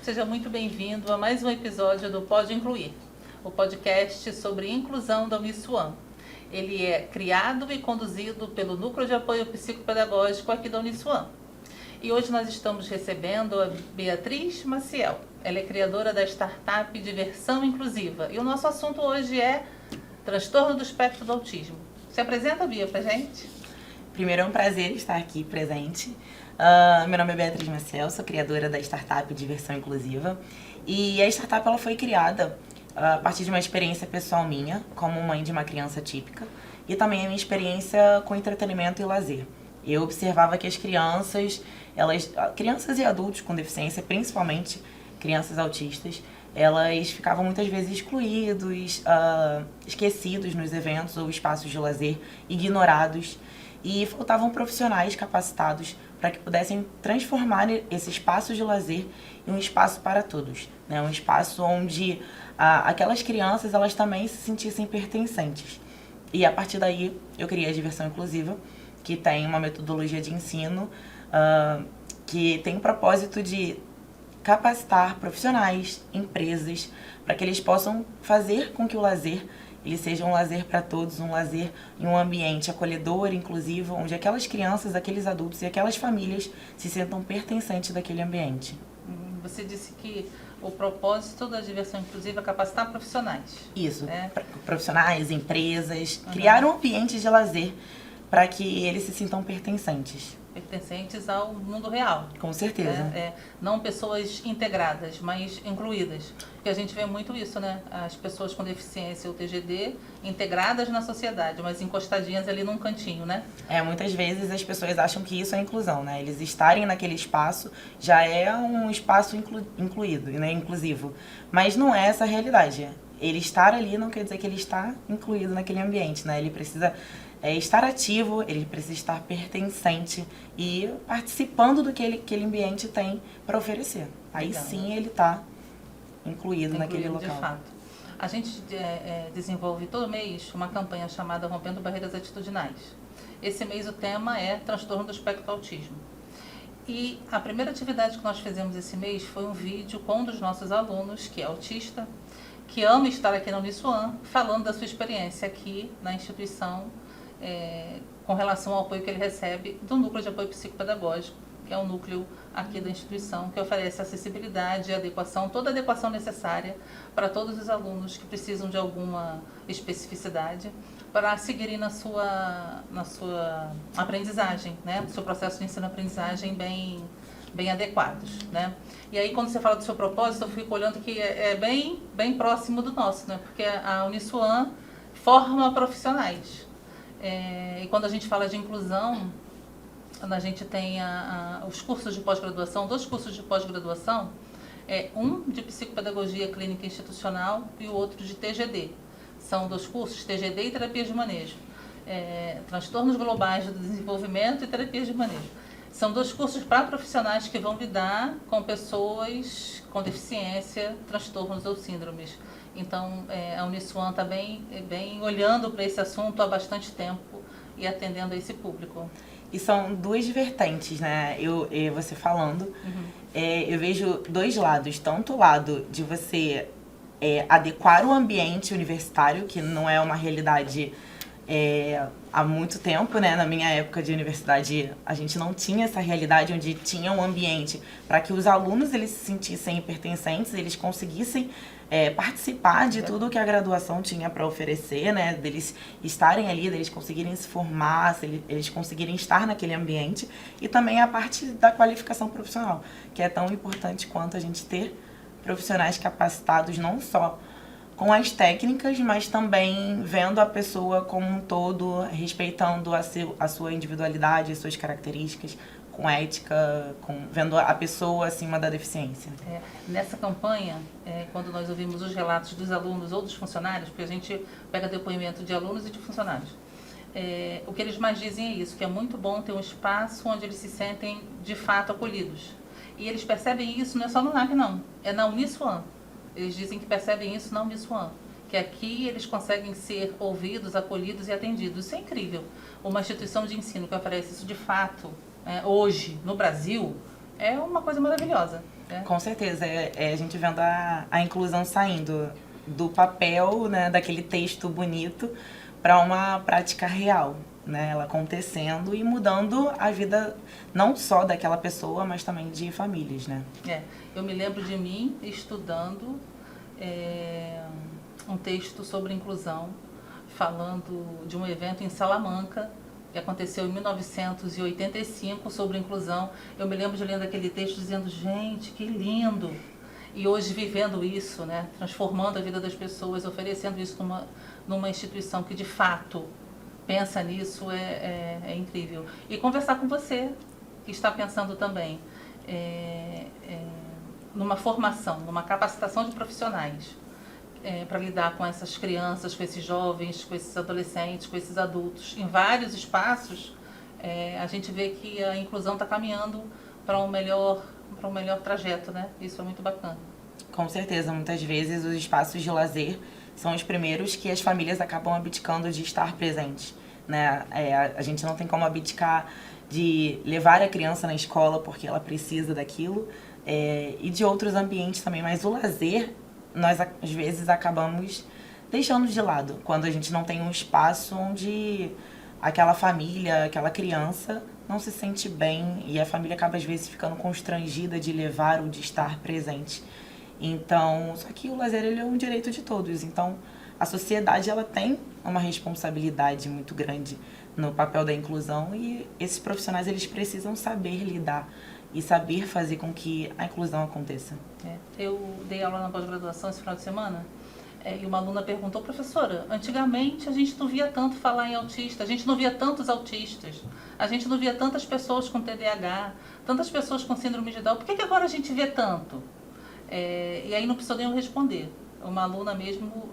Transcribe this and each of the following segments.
seja muito bem-vindo a mais um episódio do Pode Incluir, o podcast sobre inclusão da Uniswan. Ele é criado e conduzido pelo Núcleo de Apoio Psicopedagógico aqui da Uniswan. E hoje nós estamos recebendo a Beatriz Maciel. Ela é criadora da startup Diversão Inclusiva. E o nosso assunto hoje é transtorno do espectro do autismo. Se apresenta, Bia, pra gente? Primeiro, é um prazer estar aqui presente. Meu nome é Beatriz Maciel, sou criadora da startup Diversão Inclusiva. E a startup ela foi criada a partir de uma experiência pessoal minha, como mãe de uma criança típica, e também a minha experiência com entretenimento e lazer. Eu observava que as crianças e adultos com deficiência, principalmente crianças autistas, elas ficavam muitas vezes excluídos, esquecidos nos eventos ou espaços de lazer, ignorados, e faltavam profissionais capacitados para que pudessem transformar esse espaço de lazer em um espaço para todos, né? Um espaço onde aquelas crianças elas também se sentissem pertencentes. E a partir daí eu criei a Diversão Inclusiva, que tem uma metodologia de ensino que tem o propósito de capacitar profissionais, empresas, para que eles possam fazer com que o lazer ele seja um lazer para todos, um lazer em um ambiente acolhedor, inclusivo, onde aquelas crianças, aqueles adultos e aquelas famílias se sintam pertencentes daquele ambiente. Você disse que o propósito da Diversão Inclusiva é capacitar profissionais. Isso, profissionais, empresas, criar um ambiente de lazer para que eles se sintam pertencentes. Pertencentes ao mundo real. Com certeza. Não pessoas integradas, mas incluídas. Porque a gente vê muito isso, né? As pessoas com deficiência ou TGD integradas na sociedade, mas encostadinhas ali num cantinho, né? Muitas vezes as pessoas acham que isso é inclusão, né? Eles estarem naquele espaço já é um espaço incluído, né? Inclusivo. Mas não é essa a realidade. Ele estar ali não quer dizer que ele está incluído naquele ambiente, né? Ele precisa estar ativo, ele precisa estar pertencente e participando do que aquele ambiente tem para oferecer. Aí sim ele está incluído naquele local. De fato. A gente desenvolve todo mês uma campanha chamada Rompendo Barreiras Atitudinais. Esse mês o tema é transtorno do espectro do autismo. E a primeira atividade que nós fizemos esse mês foi um vídeo com um dos nossos alunos, que é autista, que ama estar aqui na Uniswan, falando da sua experiência aqui na instituição, com relação ao apoio que ele recebe do Núcleo de Apoio Psicopedagógico, que é um núcleo aqui da instituição, que oferece acessibilidade, adequação, toda a adequação necessária para todos os alunos que precisam de alguma especificidade para seguirem na sua aprendizagem, né? No seu processo de ensino-aprendizagem bem adequados, né? E aí, quando você fala do seu propósito, eu fico olhando que é bem próximo do nosso, né? Porque a Uniswan forma profissionais. E quando a gente fala de inclusão, a gente tem os cursos de pós-graduação, 2 cursos de pós-graduação, um de psicopedagogia clínica institucional e o outro de TGD. São 2 cursos, TGD e terapias de manejo. Transtornos globais do desenvolvimento e terapias de manejo. São 2 cursos para profissionais que vão lidar com pessoas com deficiência, transtornos ou síndromes. Então, a Uniswan está bem olhando para esse assunto há bastante tempo e atendendo a esse público. E são 2 vertentes, né? Você falando, eu vejo 2 lados. Tanto o lado de você adequar o ambiente universitário, que não é uma realidade há muito tempo, né? Na minha época de universidade, a gente não tinha essa realidade onde tinha um ambiente para que os alunos eles se sentissem pertencentes, eles conseguissem participar de tudo que a graduação tinha para oferecer, né? Deles estarem ali, deles conseguirem se formar, eles conseguirem estar naquele ambiente. E também a parte da qualificação profissional, que é tão importante quanto a gente ter profissionais capacitados não só com as técnicas, mas também vendo a pessoa como um todo, respeitando a sua individualidade, as suas características, com ética, vendo a pessoa acima da deficiência. Nessa campanha, quando nós ouvimos os relatos dos alunos ou dos funcionários, porque a gente pega depoimento de alunos e de funcionários, o que eles mais dizem é isso, que é muito bom ter um espaço onde eles se sentem de fato acolhidos. E eles percebem isso não é só no NAP, não, é na Uniswan. Eles dizem que percebem isso na Uniswan, que aqui eles conseguem ser ouvidos, acolhidos e atendidos. Isso é incrível. Uma instituição de ensino que oferece isso de fato, hoje, no Brasil, é uma coisa maravilhosa. né? Com certeza, a gente vendo a inclusão saindo do papel, né, daquele texto bonito, para uma prática real, né, ela acontecendo e mudando a vida não só daquela pessoa, mas também de famílias, né? Eu me lembro de mim estudando um texto sobre inclusão, falando de um evento em Salamanca, que aconteceu em 1985, sobre inclusão. Eu me lembro de lendo aquele texto dizendo, gente, que lindo! E hoje vivendo isso, né, transformando a vida das pessoas, oferecendo isso numa instituição que de fato pensa nisso, é incrível. E conversar com você, que está pensando também numa formação, numa capacitação de profissionais, para lidar com essas crianças, com esses jovens, com esses adolescentes, com esses adultos, em vários espaços, a gente vê que a inclusão está caminhando para um melhor trajeto, né? Isso é muito bacana. Com certeza, muitas vezes os espaços de lazer são os primeiros que as famílias acabam abdicando de estar presentes, né? A gente não tem como abdicar de levar a criança na escola porque ela precisa daquilo, e de outros ambientes também, mas o lazer nós às vezes acabamos deixando de lado quando a gente não tem um espaço onde aquela família, aquela criança não se sente bem e a família acaba às vezes ficando constrangida de levar ou de estar presente. Então, só que o lazer ele é um direito de todos, então a sociedade ela tem uma responsabilidade muito grande no papel da inclusão e esses profissionais eles precisam saber lidar e saber fazer com que a inclusão aconteça. Eu dei aula na pós-graduação esse final de semana e uma aluna perguntou, professora, antigamente a gente não via tanto falar em autista, a gente não via tantos autistas, a gente não via tantas pessoas com TDAH, tantas pessoas com síndrome de Down, por que agora a gente vê tanto? E aí não precisou nem eu responder. Uma aluna mesmo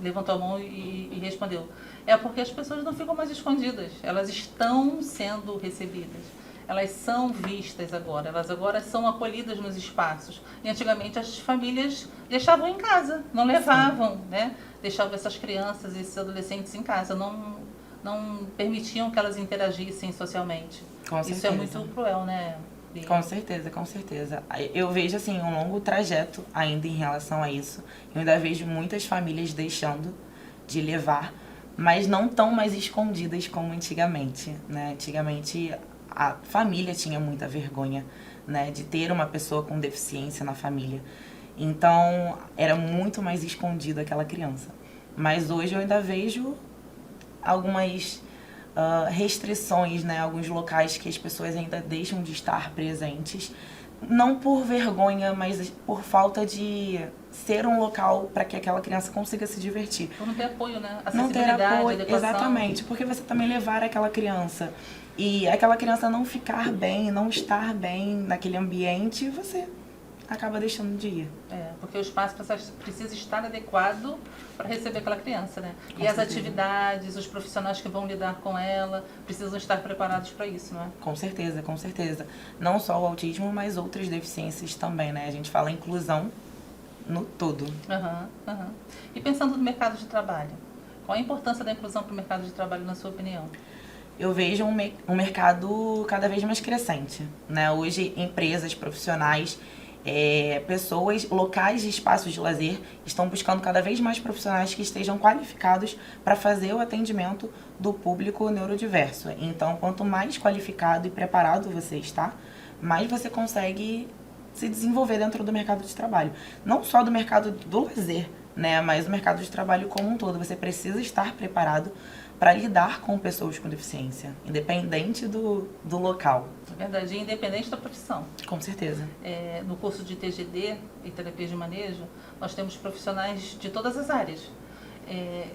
levantou a mão e respondeu. É porque as pessoas não ficam mais escondidas, elas estão sendo recebidas. Elas são vistas agora, elas agora são acolhidas nos espaços. E antigamente as famílias deixavam em casa, não levavam, né? Deixavam essas crianças, esses adolescentes em casa, não permitiam que elas interagissem socialmente. Com certeza. Isso é muito cruel, né? Com certeza, com certeza. Eu vejo assim um longo trajeto ainda em relação a isso. Eu ainda vejo muitas famílias deixando de levar, mas não tão mais escondidas como antigamente, né? Antigamente a família tinha muita vergonha, né, de ter uma pessoa com deficiência na família. Então, era muito mais escondido aquela criança. Mas hoje eu ainda vejo algumas restrições, né, alguns locais que as pessoas ainda deixam de estar presentes, não por vergonha, mas por falta de ser um local para que aquela criança consiga se divertir. Por não ter apoio, né? Não ter apoio, adequação. exatamente, porque você também levar aquela criança e aquela criança não ficar bem, não estar bem naquele ambiente, você acaba deixando de ir. Porque o espaço precisa estar adequado para receber aquela criança, né? Com e as certeza. atividades, os profissionais que vão lidar com ela, precisam estar preparados para isso, não é? Com certeza, com certeza. Não só o autismo, mas outras deficiências também, né? A gente fala inclusão no todo. E pensando no mercado de trabalho, qual a importância da inclusão para o mercado de trabalho, na sua opinião? Eu vejo um mercado cada vez mais crescente, né? Hoje, empresas, profissionais, pessoas, locais de espaços de lazer estão buscando cada vez mais profissionais que estejam qualificados para fazer o atendimento do público neurodiverso. Então, quanto mais qualificado e preparado você está, mais você consegue se desenvolver dentro do mercado de trabalho. Não só do mercado do lazer, né, mas o mercado de trabalho como um todo. Você precisa estar preparado para lidar com pessoas com deficiência, independente do local. É verdade, independente da profissão. Com certeza. No curso de TGD e Terapia de Manejo, nós temos profissionais de todas as áreas,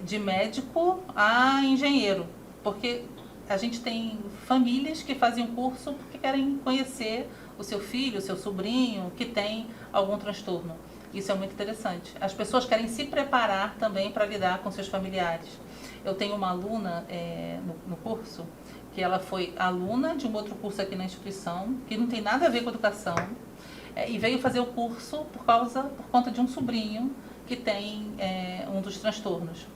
de médico a engenheiro, porque a gente tem famílias que fazem um curso porque querem conhecer o seu filho, o seu sobrinho, que tem algum transtorno. Isso é muito interessante. As pessoas querem se preparar também para lidar com seus familiares. Eu tenho uma aluna no curso, que ela foi aluna de um outro curso aqui na instituição, que não tem nada a ver com educação, e veio fazer o curso por conta de um sobrinho que tem um dos transtornos.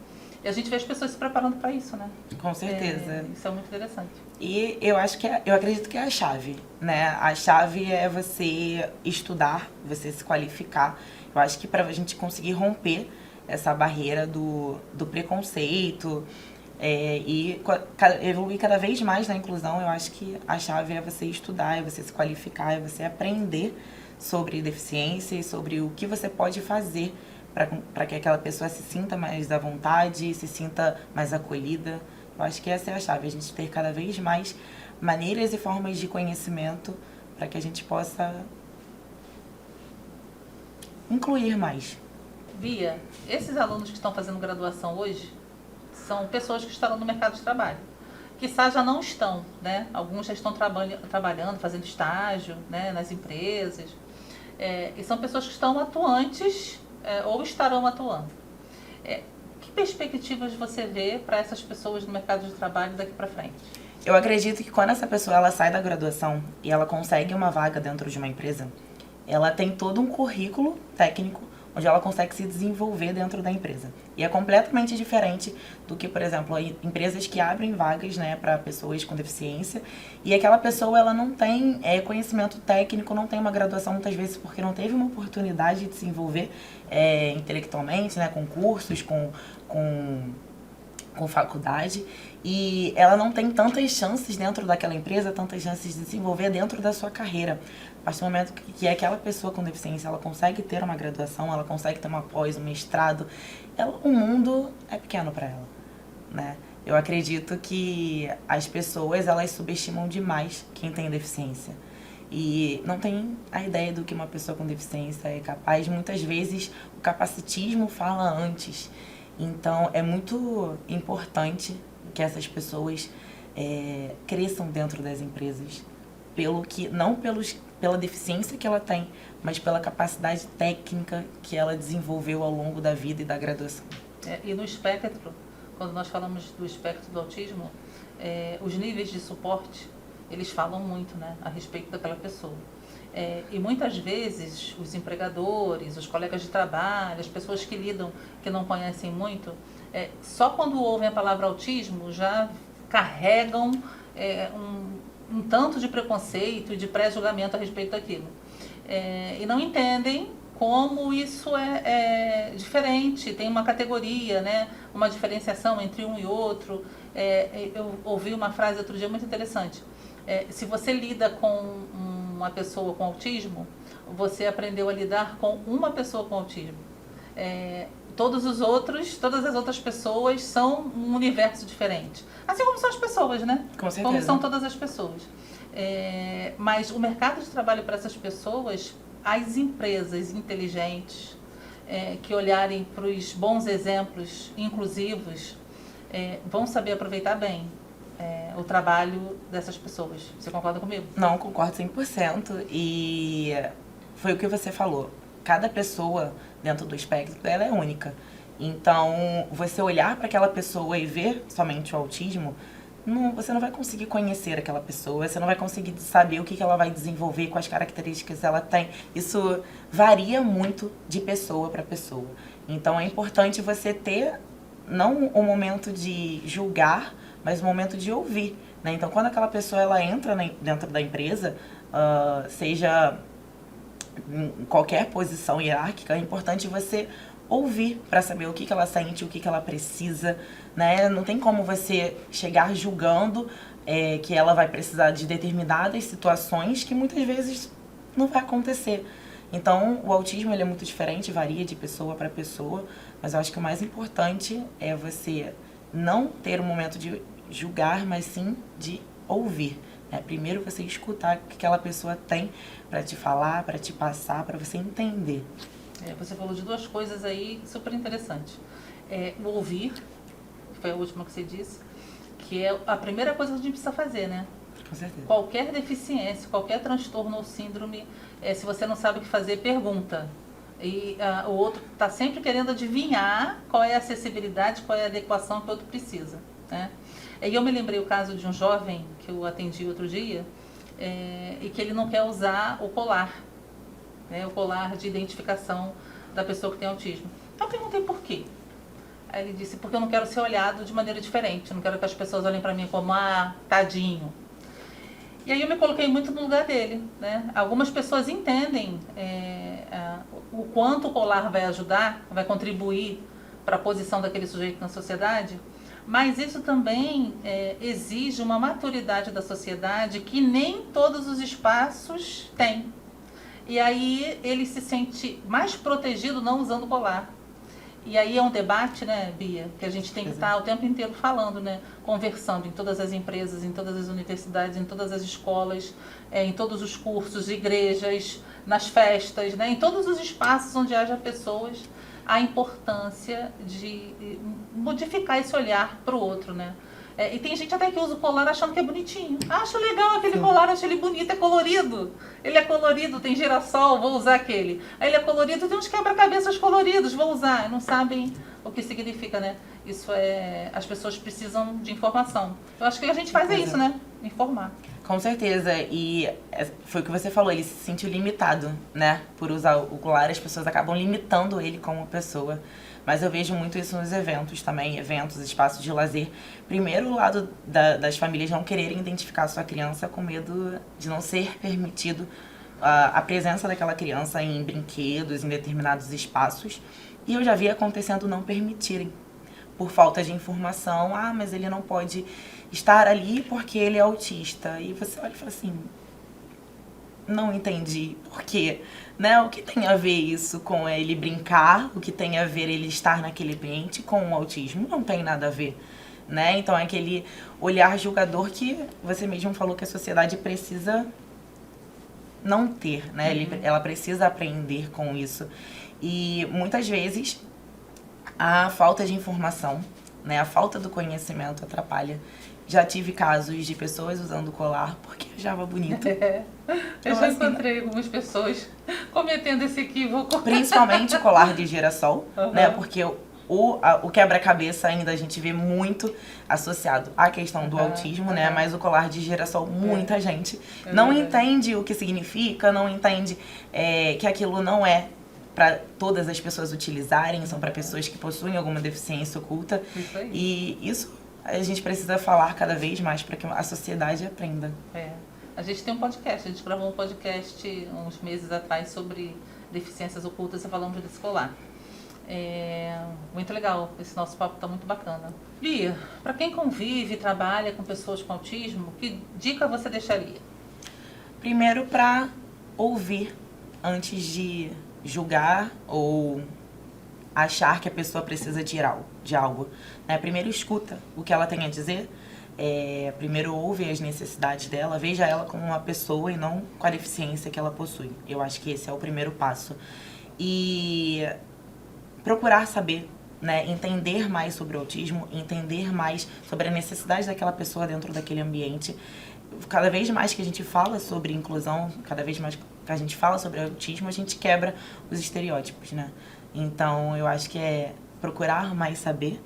E a gente vê as pessoas se preparando para isso, né? Com certeza. Isso é muito interessante. E eu acho que eu acredito que é a chave, né? A chave é você estudar, você se qualificar. Eu acho que para a gente conseguir romper essa barreira do preconceito e evoluir cada vez mais na inclusão, eu acho que a chave é você estudar, é você se qualificar, é você aprender sobre deficiência e sobre o que você pode fazer para que aquela pessoa se sinta mais à vontade, se sinta mais acolhida. Eu acho que essa é a chave, a gente ter cada vez mais maneiras e formas de conhecimento para que a gente possa incluir mais. Bia, esses alunos que estão fazendo graduação hoje são pessoas que estarão no mercado de trabalho. Quizá já não estão, né? Alguns já estão trabalhando, fazendo estágio, né, nas empresas. E são pessoas que estão atuantes ou estarão atuando. Que perspectivas você vê para essas pessoas no mercado de trabalho daqui para frente? Eu acredito que quando essa pessoa ela sai da graduação e ela consegue uma vaga dentro de uma empresa, ela tem todo um currículo técnico onde ela consegue se desenvolver dentro da empresa. E é completamente diferente do que, por exemplo, empresas que abrem vagas, né, para pessoas com deficiência e aquela pessoa ela não tem conhecimento técnico, não tem uma graduação muitas vezes porque não teve uma oportunidade de se desenvolver intelectualmente, né, com cursos, com faculdade, e ela não tem tantas chances dentro daquela empresa, tantas chances de se desenvolver dentro da sua carreira. A partir do momento que aquela pessoa com deficiência, ela consegue ter uma graduação, ela consegue ter uma pós, um mestrado, o mundo é pequeno para ela, né? Eu acredito que as pessoas, elas subestimam demais quem tem deficiência. E não tem a ideia do que uma pessoa com deficiência é capaz. Muitas vezes o capacitismo fala antes. Então, é muito importante que essas pessoas cresçam dentro das empresas, não pela deficiência que ela tem, mas pela capacidade técnica que ela desenvolveu ao longo da vida e da graduação. E no espectro, quando nós falamos do espectro do autismo, os níveis de suporte, eles falam muito, né, a respeito daquela pessoa. E muitas vezes os empregadores, os colegas de trabalho, as pessoas que lidam, que não conhecem muito, só quando ouvem a palavra autismo já carregam um tanto de preconceito e de pré-julgamento a respeito daquilo. E não entendem como isso é diferente, tem uma categoria, né, uma diferenciação entre um e outro. Eu ouvi uma frase outro dia muito interessante. Se você lida com uma pessoa com autismo, você aprendeu a lidar com uma pessoa com autismo. Todas as outras pessoas são um universo diferente. Assim como são as pessoas, né? Com certeza. Como são todas as pessoas. Mas o mercado de trabalho para essas pessoas, as empresas inteligentes, que olharem para os bons exemplos inclusivos, vão saber aproveitar bem o trabalho dessas pessoas. Você concorda comigo? Não, concordo 100%. E foi o que você falou. Cada pessoa dentro do espectro, ela é única. Então, você olhar para aquela pessoa e ver somente o autismo, você não vai conseguir conhecer aquela pessoa, você não vai conseguir saber o que ela vai desenvolver, quais características ela tem. Isso varia muito de pessoa para pessoa. Então, é importante você ter, não o momento de julgar, mas o momento de ouvir, né? Então, quando aquela pessoa ela entra dentro da empresa, seja em qualquer posição hierárquica, é importante você ouvir para saber o que ela sente, o que ela precisa, né? Não tem como você chegar julgando que ela vai precisar de determinadas situações que muitas vezes não vai acontecer. Então, o autismo ele é muito diferente, varia de pessoa para pessoa, mas eu acho que o mais importante é você não ter um momento de julgar, mas sim de ouvir. Primeiro você escutar o que aquela pessoa tem para te falar, para te passar, para você entender. Você falou de duas coisas aí super interessantes. O ouvir, que foi a última que você disse, que é a primeira coisa que a gente precisa fazer, né? Com certeza. Qualquer deficiência, qualquer transtorno ou síndrome, se você não sabe o que fazer, pergunta. E o outro está sempre querendo adivinhar qual é a acessibilidade, qual é a adequação que o outro precisa, né? E eu me lembrei o caso de um jovem que eu atendi outro dia, e que ele não quer usar o colar, né, o colar de identificação da pessoa que tem autismo. Eu perguntei por quê. Aí ele disse, porque eu não quero ser olhado de maneira diferente, eu não quero que as pessoas olhem para mim como, tadinho. E aí eu me coloquei muito no lugar dele, né? Algumas pessoas entendem o quanto o colar vai ajudar, vai contribuir para a posição daquele sujeito na sociedade, mas isso também exige uma maturidade da sociedade que nem todos os espaços têm. E aí ele se sente mais protegido não usando colar. E aí é um debate, né, Bia, que a gente tem que estar o tempo inteiro falando, né, conversando em todas as empresas, em todas as universidades, em todas as escolas, em todos os cursos, igrejas, nas festas, né, em todos os espaços onde haja pessoas, a importância de modificar esse olhar para o outro, né. E tem gente até que usa o colar achando que é bonitinho. Acho legal aquele colar, acho ele bonito, é colorido. Ele é colorido, tem girassol, vou usar aquele. Aí ele é colorido, tem uns quebra-cabeças coloridos, vou usar. Não sabem o que significa, né? Isso as pessoas precisam de informação. Eu acho que a gente faz isso, né? Informar. Com certeza, e foi o que você falou, ele se sentiu limitado, né? Por usar o colar, as pessoas acabam limitando ele como pessoa. Mas eu vejo muito isso nos eventos também, eventos, espaços de lazer. Primeiro, o lado das famílias não quererem identificar a sua criança com medo de não ser permitido a presença daquela criança em brinquedos, em determinados espaços. E eu já vi acontecendo não permitirem, por falta de informação. Mas ele não pode estar ali porque ele é autista. E você olha e fala assim, não entendi por quê, né? O que tem a ver isso com ele brincar, o que tem a ver ele estar naquele ambiente com o autismo? Não tem nada a ver, né? Então é aquele olhar julgador que você mesmo falou que a sociedade precisa não ter, né? Ela precisa aprender com isso. E muitas vezes a falta de informação, né? A falta do conhecimento atrapalha. Já tive casos de pessoas usando colar porque achava bonito. Eu já encontrei algumas pessoas cometendo esse equívoco. Principalmente o colar de girassol, né? Porque o quebra-cabeça ainda a gente vê muito associado à questão do autismo, né? Mas o colar de girassol, muita gente não entende o que significa, não entende que aquilo não é para todas as pessoas utilizarem, são para pessoas que possuem alguma deficiência oculta. Isso aí. E isso a gente precisa falar cada vez mais para que a sociedade aprenda. A gente tem um podcast, a gente gravou um podcast uns meses atrás sobre deficiências ocultas e falamos desse colar. Muito legal, esse nosso papo está muito bacana. Bia, para quem convive e trabalha com pessoas com autismo, que dica você deixaria? Primeiro, para ouvir antes de julgar ou achar que a pessoa precisa de algo. Né? Primeiro escuta o que ela tem a dizer, primeiro ouve as necessidades dela, veja ela como uma pessoa e não com a deficiência que ela possui. Eu acho que esse é o primeiro passo. E procurar saber, né? Entender mais sobre o autismo, entender mais sobre a necessidade daquela pessoa dentro daquele ambiente. Cada vez mais que a gente fala sobre inclusão, cada vez mais que a gente fala sobre autismo, a gente quebra os estereótipos, né? Então, eu acho que é procurar mais saber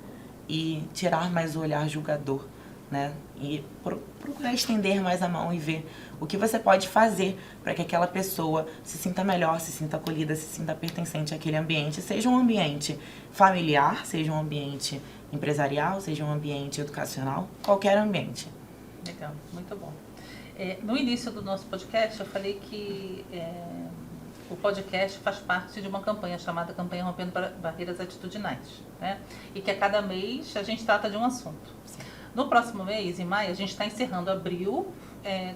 e tirar mais o olhar julgador, né? E procurar estender mais a mão e ver o que você pode fazer para que aquela pessoa se sinta melhor, se sinta acolhida, se sinta pertencente àquele ambiente, seja um ambiente familiar, seja um ambiente empresarial, seja um ambiente educacional, qualquer ambiente. Legal, muito bom. No início do nosso podcast, eu falei que o podcast faz parte de uma campanha chamada Campanha Rompendo Barreiras Atitudinais, né? E que a cada mês a gente trata de um assunto. Sim. No próximo mês, em maio, a gente está encerrando abril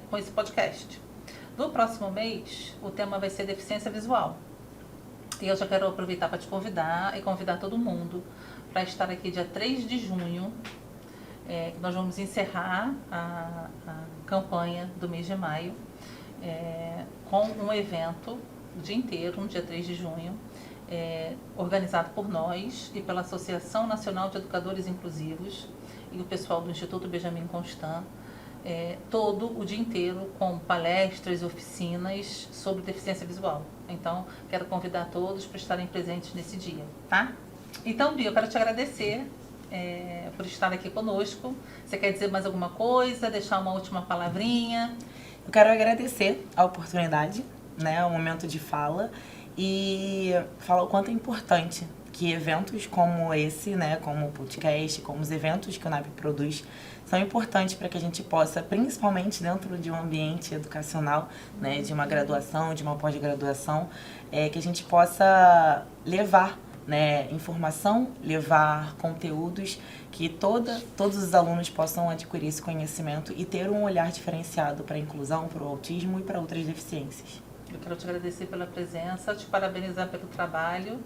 com esse podcast. No próximo mês, o tema vai ser deficiência visual. E eu já quero aproveitar para te convidar e convidar todo mundo para estar aqui dia 3 de junho. Nós vamos encerrar a campanha do mês de maio com um evento o dia inteiro, no dia 3 de junho, organizado por nós e pela Associação Nacional de Educadores Inclusivos e o pessoal do Instituto Benjamin Constant, todo o dia inteiro com palestras e oficinas sobre deficiência visual. Então, quero convidar todos para estarem presentes nesse dia, tá? Então, Bia, eu quero te agradecer por estar aqui conosco. Você quer dizer mais alguma coisa? Deixar uma última palavrinha? Eu quero agradecer a oportunidade, né, o momento de fala e falar o quanto é importante que eventos como esse, né, como o podcast, como os eventos que o NAP produz, são importantes para que a gente possa, principalmente dentro de um ambiente educacional, né, de uma graduação, de uma pós-graduação, que a gente possa levar, né, informação, levar conteúdos que todos os alunos possam adquirir esse conhecimento e ter um olhar diferenciado para a inclusão, para o autismo e para outras deficiências. Eu quero te agradecer pela presença, te parabenizar pelo trabalho,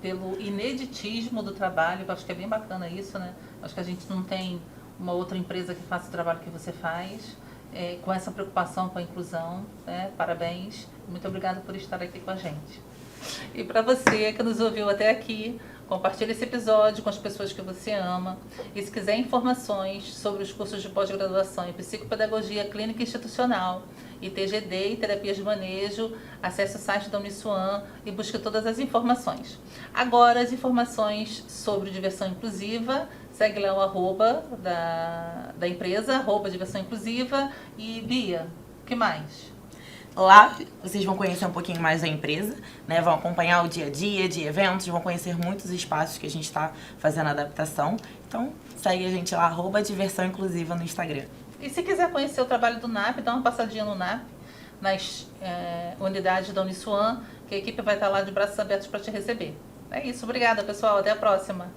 pelo ineditismo do trabalho, eu acho que é bem bacana isso, né? Acho que a gente não tem uma outra empresa que faça o trabalho que você faz, com essa preocupação com a inclusão, né? Parabéns, muito obrigada por estar aqui com a gente. E para você que nos ouviu até aqui, compartilhe esse episódio com as pessoas que você ama. E se quiser informações sobre os cursos de pós-graduação em Psicopedagogia Clínica Institucional, e TGD e Terapias de Manejo, acesse o site da Uniswan e busque todas as informações. Agora, as informações sobre diversão inclusiva, segue lá o arroba da empresa, @diversão inclusiva. E Bia, o que mais? Lá vocês vão conhecer um pouquinho mais da empresa, né? Vão acompanhar o dia a dia de eventos, vão conhecer muitos espaços que a gente está fazendo adaptação. Então, segue a gente lá, @diversão inclusiva no Instagram. E se quiser conhecer o trabalho do NAP, dá uma passadinha no NAP, nas unidades da Uniswan, que a equipe vai estar lá de braços abertos para te receber. É isso, obrigada pessoal, até a próxima.